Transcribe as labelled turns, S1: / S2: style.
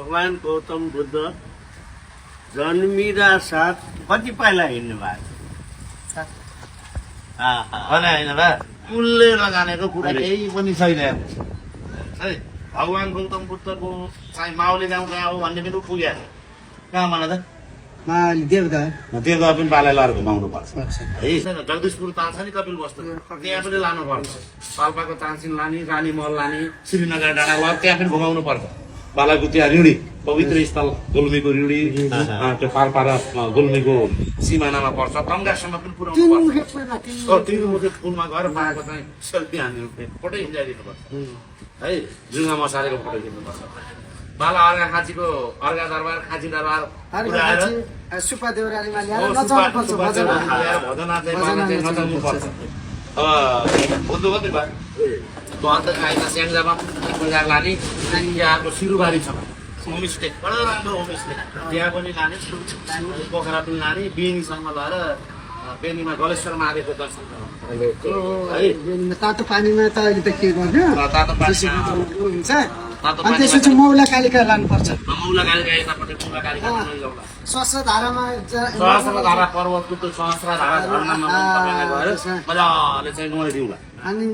S1: भगवान् गौतम बुद्ध जन्मिँदा साथ कति पाइला हिँड्नु भएको
S2: होइन बा कुलले लगानेको कुरा केही पनि छैन है भगवान् गौतम बुद्धको चाहिँ माउले गाउँ कहाँ हो भन्ने पनि पुग्यो कहाँ भन त
S3: देवदा
S2: पनि पालाई लगाएर घुमाउनु पर्छ है जगदीशपुर ताल छ नि कपिल वस्तु त्यहाँ पनि लानु पर्छ पाल्पाको तानसिन लाने रानी महल लाने श्रीनगर डाँडा ल त्यहाँ पनि घुमाउनु पर्छ बालाको त्यहाँ ऋणी पवित्र स्थल गुल्मीको ऋणी त्यो पाल्पा र गुल्मीको सिमानामा पर्छ गङ्गासम्म पनि पुऱ्याउनु पर्छ त्रिमुखे पुलमा गएर पाएको चाहिँ सेल्फी हान्नु फोटो हिँडाइदिनु पर्छ है जुङ्गा मसालेको फोटो खिच्नुपर्छ बाला अर्घा खाँचीको अर्घा दरबार खाँची दरबार
S3: सुपा देउरालीमा
S2: नचाउनु पर्छ बुझ्नु कति भयो अन्त खाएका स्याङ्जामा बजार लाने यहाँको सिरुबारी छ होमस्टे बडो राम्रो होमस्टे त्यहाँ पनि लाने पोखरा पनि लाने बेनीसम्म लगेर बेनीमा गलेश्वर महादेवको दर्शन
S3: तातो पानीमा त अहिले त के गर्नु
S2: तातो पानी
S3: हुन्छ अनि त्यसपछि मौला कालिका लानुपर्छ
S2: मौला कालिका यतापट्टि मौला कालिका लैजाउला
S3: सहस्रधारामा
S2: सहस्रधारा पर्वतको त्यो सहस्रधारा झरनामा पनि तपाईँलाई गएर मजाले चाहिँ नुहाइदिउँला
S3: अनि